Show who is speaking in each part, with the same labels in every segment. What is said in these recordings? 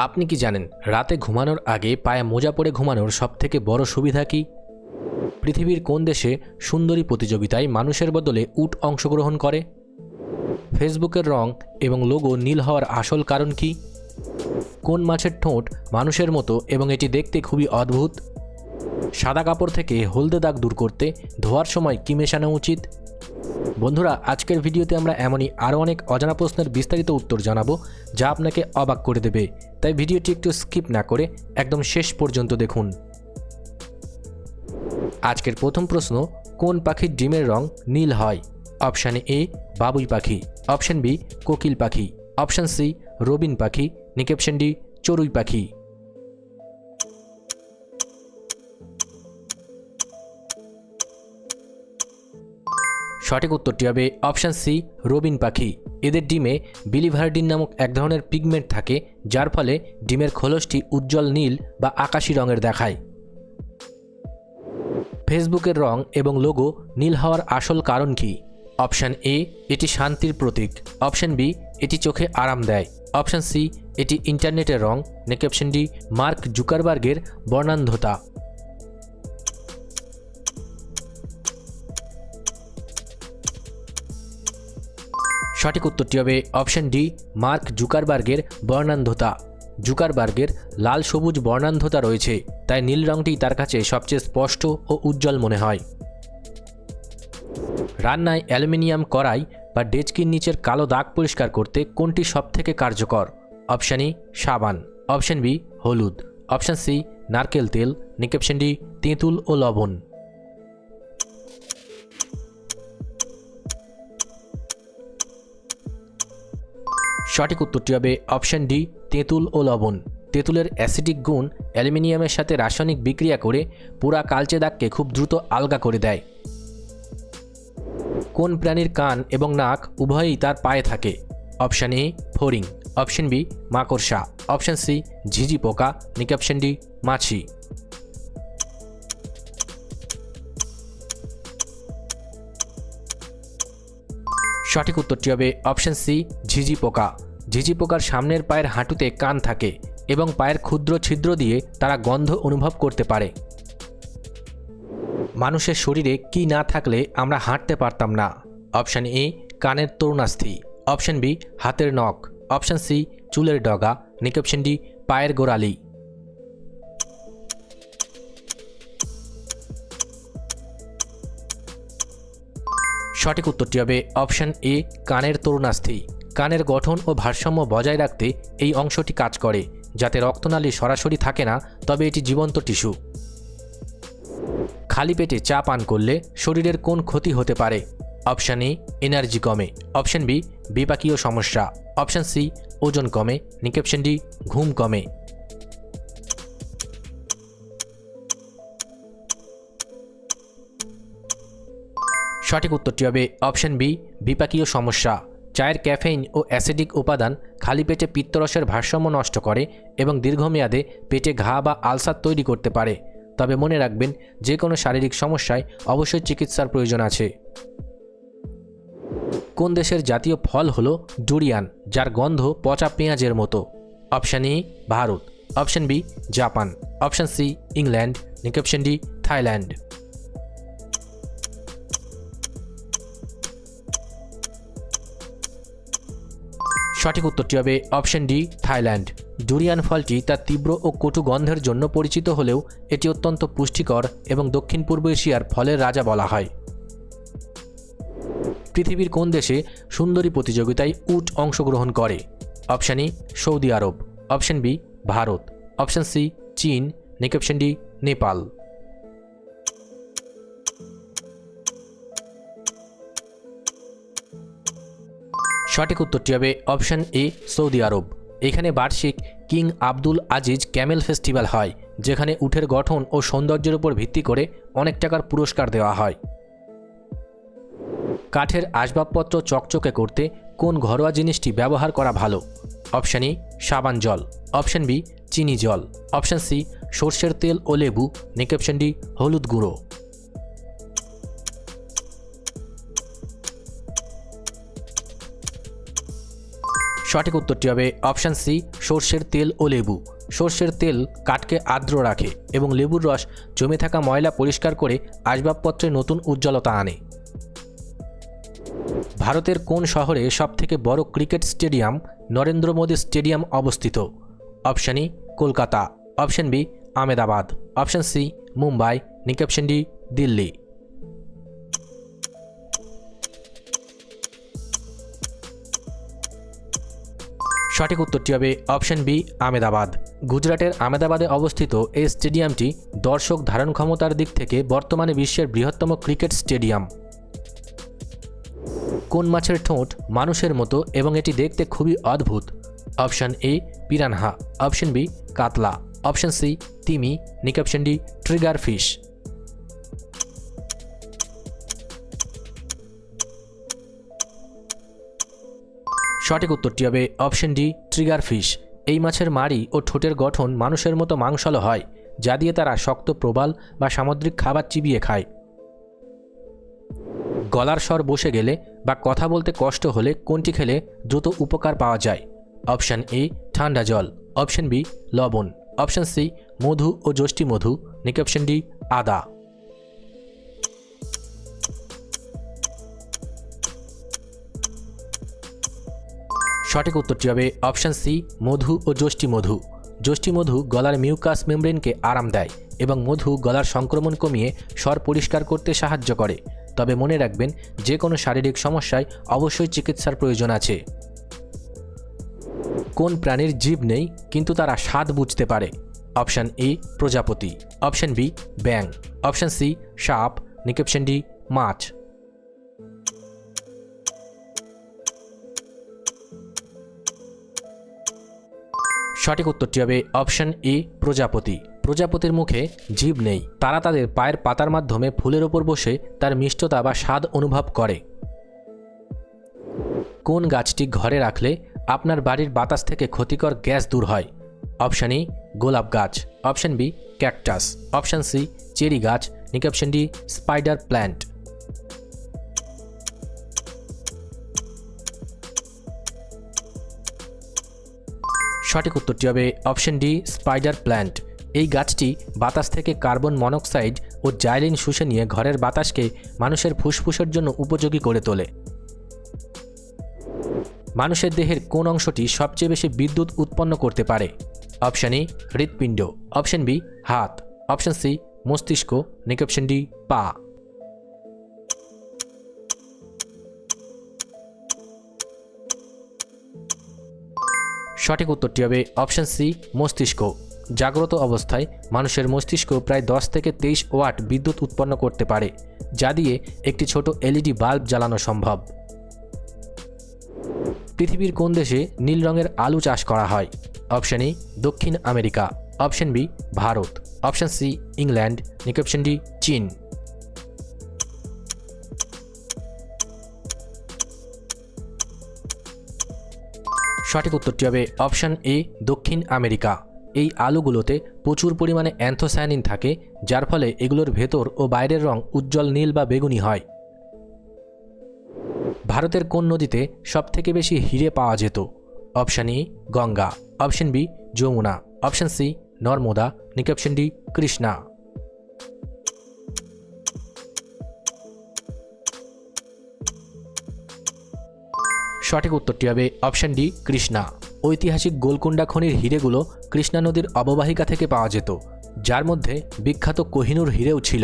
Speaker 1: আপনি কি জানেন রাতে ঘুমানোর আগে পায়ে মোজা পরে ঘুমানোর সবথেকে বড় সুবিধা কি? পৃথিবীর কোন দেশে সুন্দরী প্রতিযোগিতায় মানুষের বদলে উট অংশগ্রহণ করে? ফেসবুকের রং এবং লোগো নীল হওয়ার আসল কারণ কি? কোন মাছের ঠোঁট মানুষের মতো এবং এটি দেখতে খুবই অদ্ভুত? সাদা কাপড় থেকে হলদে দাগ দূর করতে ধোয়ার সময় কী মেশানো উচিত? বন্ধুরা, আজকের ভিডিওতে আমরা এমনই আরও অনেক অজানা প্রশ্নের বিস্তারিত উত্তর জানাবো যা আপনাকে অবাক করে দেবে। তাই ভিডিওটি একটু স্কিপ না করে একদম শেষ পর্যন্ত দেখুন। আজকের প্রথম প্রশ্ন, কোন পাখির ডিমের রং নীল হয়? অপশান এ বাবুই পাখি, অপশান বি কোকিল পাখি, অপশান সি রবিন পাখি, নাকি অপশান ডি চড়ুই পাখি? সঠিক উত্তরটি হবে অপশান সি রবিন পাখি। এদের ডিমে বিলিভার্ডিন নামক এক ধরনের পিগমেন্ট থাকে, যার ফলে ডিমের খোলসটি উজ্জ্বল নীল বা আকাশি রঙের দেখায়। ফেসবুকের রং এবং লোগো নীল হওয়ার আসল কারণ কি? অপশান এ এটি শান্তির প্রতীক, অপশান বি এটি চোখে আরাম দেয়, অপশান সি এটি ইন্টারনেটের রং, নাকি অপশান ডি মার্ক জুকারবার্গের বর্ণান্ধতা? সঠিক উত্তরটি হবে অপশান ডি মার্ক জুকারবার্গের বর্ণান্ধতা। জুকারবার্গের লাল সবুজ বর্ণান্ধতা রয়েছে, তাই নীল রংটি তার কাছে সবচেয়ে স্পষ্ট ও উজ্জ্বল মনে হয়। রান্নায় অ্যালুমিনিয়াম কড়াই বা ডেচকির নিচের কালো দাগ পরিষ্কার করতে কোনটি সবথেকে কার্যকর? অপশান ই সাবান, অপশান বি হলুদ, অপশান সি নারকেল তেল, নাকি অপশান ডি তেঁতুল ও লবণ? সঠিক উত্তরটি হবে অপশান ডি তেঁতুল ও লবণ। তেঁতুলের অ্যাসিডিক গুণ অ্যালুমিনিয়ামের সাথে রাসায়নিক বিক্রিয়া করে পুরা কালচে দাগকে খুব দ্রুত আলগা করে দেয়। কোন প্রাণীর কান এবং নাক উভয়ই তার পায়ে থাকে? অপশান এ ফড়িং, অপশান বি মাকড়সা, অপশান সি ঝিঝি পোকা, নাকি অপশান ডি মাছি? সঠিক উত্তরটি হবে অপশান সি ঝিঝি পোকা। ঝিঝি পোকার সামনের পায়ের হাঁটুতে কান থাকে এবং পায়ের ক্ষুদ্র ছিদ্র দিয়ে তারা গন্ধ অনুভব করতে পারে। মানুষের শরীরে কি না থাকলে আমরা হাঁটতে পারতাম না? অপশান এ কানের তরুণাস্থি, অপশান বি হাতের নখ, অপশান সি চুলের ডগা, নাকি অপশান ডি পায়ের গোড়ালি? সঠিক উত্তরটি হবে অপশান এ কানের তরুণাস্থি। কানের গঠন ও ভারসাম্য বজায় রাখতে এই অংশটি কাজ করে, যাতে রক্তনালী সরাসরি থাকে না, তবে এটি জীবন্ত টিস্যু। খালি পেটে চা পান করলে শরীরের কোন ক্ষতি হতে পারে? অপশান এ এনার্জি কমে, অপশান বি বিপাকীয় সমস্যা, অপশান সি ওজন কমে, নাকি অপশান ডি ঘুম কমে? সঠিক উত্তরটি হবে অপশান বি বিপাকীয় সমস্যা। চায়ের ক্যাফেইন ও অ্যাসিডিক উপাদান খালি পেটে পিত্তরসের ভারসাম্য নষ্ট করে এবং দীর্ঘমেয়াদে পেটে ঘা বা আলসার তৈরি করতে পারে। তবে মনে রাখবেন, যে কোনো শারীরিক সমস্যায় অবশ্যই চিকিৎসার প্রয়োজন আছে। কোন দেশের জাতীয় ফল হলো ডুরিয়ান, যার গন্ধ পচা পেঁয়াজের মতো? Option A Bharat, option B Japan, option C England, নাকি অপশান ডি থাইল্যান্ড? সঠিক উত্তরটি হবে অপশান ডি থাইল্যান্ড। ডুরিয়ান ফলটি তার তীব্র ও কটু গন্ধের জন্য পরিচিত হলেও এটি অত্যন্ত পুষ্টিকর এবং দক্ষিণ পূর্ব এশিয়ার ফলের রাজা বলা হয়। পৃথিবীর কোন দেশে সুন্দরী প্রতিযোগিতায় উট অংশগ্রহণ করে? অপশান এ সৌদি আরব, option B Bharat, option C চীন, নাকি অপশান ডি নেপাল? সঠিক উত্তরটি হবে অপশান এ সৌদি আরব। এখানে বার্ষিক king Abdul Aziz Camel festival হয়, যেখানে উটের গঠন ও সৌন্দর্যের উপর ভিত্তি করে অনেক টাকার পুরস্কার দেওয়া হয়। কাঠের আসবাবপত্র চকচকে করতে কোন ঘরোয়া জিনিসটি ব্যবহার করা ভালো? অপশান এ সাবান জল, অপশান বি চিনি জল, অপশান সি সর্ষের তেল ও লেবু, নাকি অপশান ডি হলুদ গুঁড়ো? সঠিক উত্তরটি হবে অপশান সি, সর্ষের তেল ও লেবু। সর্ষের তেল কাঠকে আর্দ্র রাখে এবং লেবুর রস জমে থাকা ময়লা পরিষ্কার করে আসবাবপত্রে নতুন উজ্জ্বলতা আনে। ভারতের কোন শহরে সবথেকে বড় cricket stadium Narendra Modi stadium অবস্থিত? অপশান ই Kolkata, option B Ahmedabad, option C Mumbai, option D Delhi. সঠিক উত্তরটি হবে অপশান বি আহমেদাবাদ। গুজরাটের আহমেদাবাদে অবস্থিত এই স্টেডিয়ামটি দর্শক ধারণ ক্ষমতার দিক থেকে বর্তমানে বিশ্বের বৃহত্তম ক্রিকেট স্টেডিয়াম। কোন মাছের ঠোঁট মানুষের মতো এবং এটি দেখতে খুবই অদ্ভুত? Option A piranha, option B কাতলা, অপশান সি তিমি, অপশান ডি ট্রিগার ফিশ। সঠিক উত্তরটি হবে অপশান ডি ট্রিগার ফিশ। এই মাছের মাড়ি ও ঠোঁটের গঠন মানুষের মতো মাংসল হয়, যা দিয়ে তারা শক্ত প্রবাল বা সামুদ্রিক খাবার চিবিয়ে খায়। গলার স্বর বসে গেলে বা কথা বলতে কষ্ট হলে কোনটি খেলে দ্রুত উপকার পাওয়া যায়? অপশান এ ঠান্ডা জল, অপশান বি লবণ, অপশান সি মধু ও যষ্টি মধু, অপশান ডি আদা। সঠিক উত্তরটি হবে অপশান সি মধু ও যষ্টি মধু। যষ্টি মধু গলার মিউকাস মেমব্রেনকে আরাম দেয় এবং মধু গলার সংক্রমণ কমিয়ে স্বর পরিষ্কার করতে সাহায্য করে। তবে মনে রাখবেন, যে কোনো শারীরিক সমস্যায় অবশ্যই চিকিৎসার প্রয়োজন আছে। কোন প্রাণীর জিভ নেই কিন্তু তারা স্বাদ বুঝতে পারে? অপশান এ প্রজাপতি, অপশান বি ব্যাং, অপশান সি সাপ, অপশান ডি মাছ। সঠিক উত্তরটি হবে অপশান এ প্রজাপতি। প্রজাপতির মুখে জিভ নেই, তারা তাদের পায়ের পাতার মাধ্যমে ফুলের ওপর বসে তার মিষ্টতা বা স্বাদ অনুভব করে। কোন গাছটি ঘরে রাখলে আপনার বাড়ির বাতাস থেকে ক্ষতিকর গ্যাস দূর হয়? অপশান এ গোলাপ গাছ, option B cactus, option C cherry গাছ, অপশান ডি স্পাইডার প্ল্যান্ট। সঠিক উত্তরটি হবে অপশান ডি স্পাইডার প্ল্যান্ট। এই গাছটি বাতাস থেকে কার্বন মনোক্সাইড ও জাইলিন শুষে নিয়ে ঘরের বাতাসকে মানুষের ফুসফুসের জন্য উপযোগী করে তোলে। মানুষের দেহের কোন অংশটি সবচেয়ে বেশি বিদ্যুৎ উৎপন্ন করতে পারে? অপশান এ হৃৎপিণ্ড, অপশান বি হাত, অপশান সি মস্তিষ্ক, অপশান ডি পা। সঠিক উত্তরটি হবে অপশান সি মস্তিষ্ক। জাগ্রত অবস্থায় মানুষের মস্তিষ্ক প্রায় 10 থেকে 23 ওয়াট বিদ্যুৎ উৎপন্ন করতে পারে, যা দিয়ে একটি ছোট এলইডি বাল্ব জ্বালানো সম্ভব। পৃথিবীর কোন দেশে নীল রঙের আলু চাষ করা হয়? অপশান এ দক্ষিণ America, option B Bharat, option C England, option D চীন। সঠিক উত্তরটি হবে অপশান এ দক্ষিণ আমেরিকা। এই আলুগুলোতে প্রচুর পরিমাণে অ্যান্থোসায়ানিন থাকে, যার ফলে এগুলোর ভেতর ও বাইরের রং উজ্জ্বল নীল বা বেগুনি হয়। ভারতের কোন নদীতে সবথেকে বেশি হিরে পাওয়া যেত? Option A Ganga, option B Yamuna, option C Narmada, option D Krishna. সঠিক উত্তরটি হবে অপশান ডি কৃষ্ণা। ঐতিহাসিক গোলকুন্ডা খনির হিরেগুলো কৃষ্ণা নদীর অববাহিকা থেকে পাওয়া যেত, যার মধ্যে বিখ্যাত কোহিনূর হিরেও ছিল।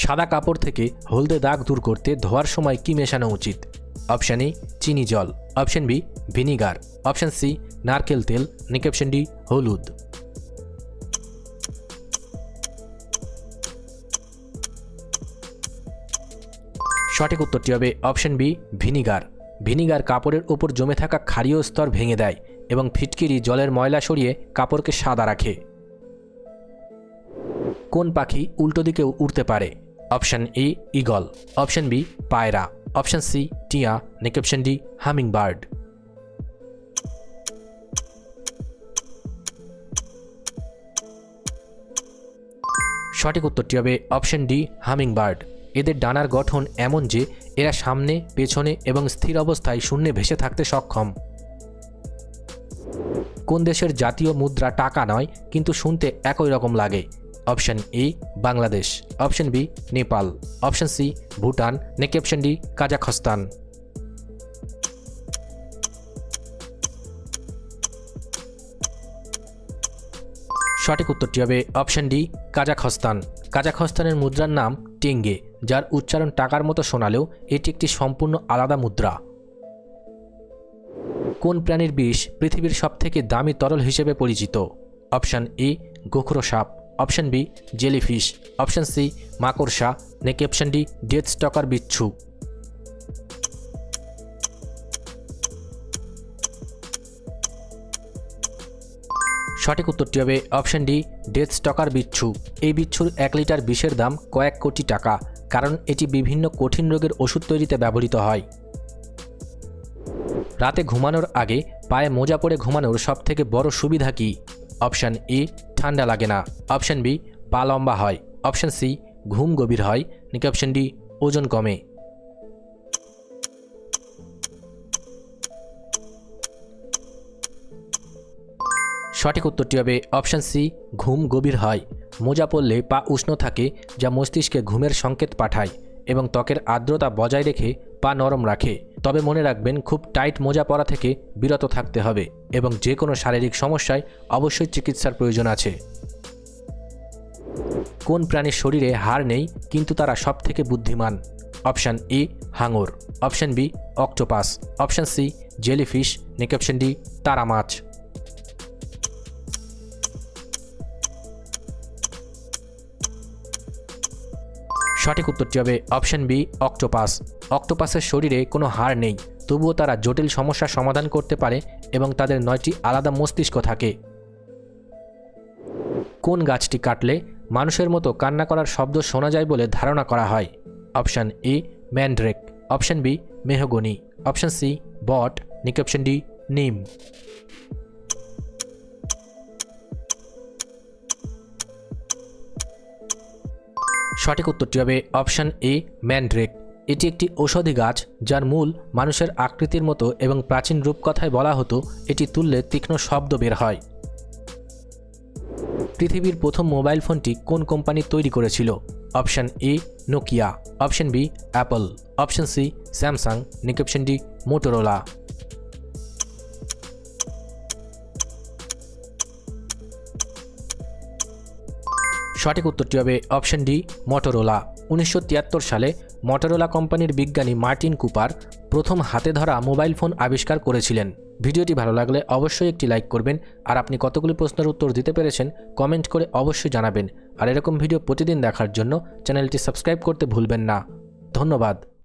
Speaker 1: সাদা কাপড় থেকে হলদে দাগ দূর করতে ধোয়ার সময় কি মেশানো উচিত? অপশান এ চিনি জল, option B vinegar, option C নারকেল তেল, অপশান ডি হলুদ। সঠিক উত্তরটি হবে অপশান বি ভিনিগার। ভিনিগার কাপড়ের ওপর জমে থাকা ক্ষারীয় স্তর ভেঙে দেয় এবং ফিটকিরি জলের ময়লা সরিয়ে কাপড়কে সাদা রাখে। কোন পাখি উল্টো দিকেও উড়তে পারে? Option A eagle, option B পায়রা, অপশান সি টিয়া, অপশান ডি হামিং বার্ড। সঠিক উত্তরটি হবে অপশান ডি হামিং বার্ড। এদের ডানার গঠন এমন যে এরা সামনে, পেছনে এবং স্থির অবস্থায় শূন্যে ভেসে থাকতে সক্ষম। কোন দেশের জাতীয় মুদ্রা টাকা নয় কিন্তু শুনতে একই রকম লাগে? Option A Bangladesh, option B Nepal, option C Bhutan, নাকি অপশন ডি কাজাখস্তান। সঠিক উত্তরটি হবে অপশন ডি কাজাখস্তান। কাজাখস্তানের মুদ্রার নাম টেঙ্গে, যার উচ্চারণ টাকার মতো শোনালেও এটি একটি সম্পূর্ণ আলাদা মুদ্রা। কোন প্রাণীর বিষ পৃথিবীর সবথেকে দামি তরল হিসেবে পরিচিত? অপশন এ গোখরো সাপ, option B jellyfish, option C মাকড়সা, নাকি অপশন ডি ডেথ স্টকার বিচ্ছু। সঠিক উত্তরটি হবে অপশন ডি ডেথ স্টকার বিচ্ছু। এই বিচ্ছুর 1 লিটার বিষের দাম কয়েক কোটি টাকা, কারণ এটি বিভিন্ন কঠিন রোগের ওষুধ তৈরিতে ব্যবহৃত হয়। রাতে ঘুমানোর আগে পায়ে মোজা পরে ঘুমানোর সবথেকে বড় সুবিধা কি? অপশন এ ঠান্ডা লাগে না, অপশন বি পা লম্বা হয়, অপশন সি ঘুম গভীর হয়, নাকি অপশন ডি ওজন কমে। সঠিক উত্তরটি হবে অপশন সি ঘুম গভীর হয়। মোজা পরলে পা উষ্ণ থাকে, যা মস্তিষ্কে ঘুমের সংকেত পাঠায় এবং ত্বকের আর্দ্রতা বজায় রেখে পা নরম রাখে। তবে মনে রাখবেন, খুব টাইট মোজা পরা থেকে বিরত থাকতে হবে এবং যে কোনো শারীরিক সমস্যায় অবশ্যই চিকিৎসার প্রয়োজন আছে। কোন প্রাণীর শরীরে হাড় নেই কিন্তু তারা সবথেকে বুদ্ধিমান? অপশন এ হাঙর, option B octopus, option C jellyfish, নাকি অপশন ডি তারা মাছ। সঠিক উত্তরটি হবে অপশন বি অক্টোপাস। অক্টোপাসের শরীরে কোনো হাড় নেই, তবুও তারা জটিল সমস্যার সমাধান করতে পারে এবং তাদের 9টি আলাদা মস্তিষ্ক থাকে। কোন গাছটি কাটলে মানুষের মতো কান্না করার শব্দ শোনা যায় বলে ধারণা করা হয়? Option A mandrake, option B mahogany, option C বট, নাকি অপশন ডি নিম। সঠিক উত্তরটি হবে অপশন এ ম্যান্ড্রেক। এটি একটি ঔষধি গাছ যার মূল মানুষের আকৃতির মতো এবং প্রাচীন রূপকথায় বলা হতো এটি তুললে তীক্ষ্ণ শব্দ বের হয়। পৃথিবীর প্রথম মোবাইল ফোনটি কোন কোম্পানি তৈরি করেছিল? Option A Nokia, option B Apple, option C Samsung, নাকি অপশন ডি মোটোরোলা। সঠিক উত্তরটি হবে অপশন ডি মোটোরোলা। 1973 সালে মোটোরোলা কোম্পানির বিজ্ঞানী মার্টিন কুপার প্রথম হাতে ধরা মোবাইল ফোন আবিষ্কার করেছিলেন। ভিডিওটি ভালো লাগলে অবশ্যই একটি লাইক করবেন, আর আপনি কতগুলি প্রশ্নের উত্তর দিতে পেরেছেন কমেন্ট করে অবশ্যই জানাবেন। আর এরকম ভিডিও প্রতিদিন দেখার জন্য চ্যানেলটি সাবস্ক্রাইব করতে ভুলবেন না। ধন্যবাদ।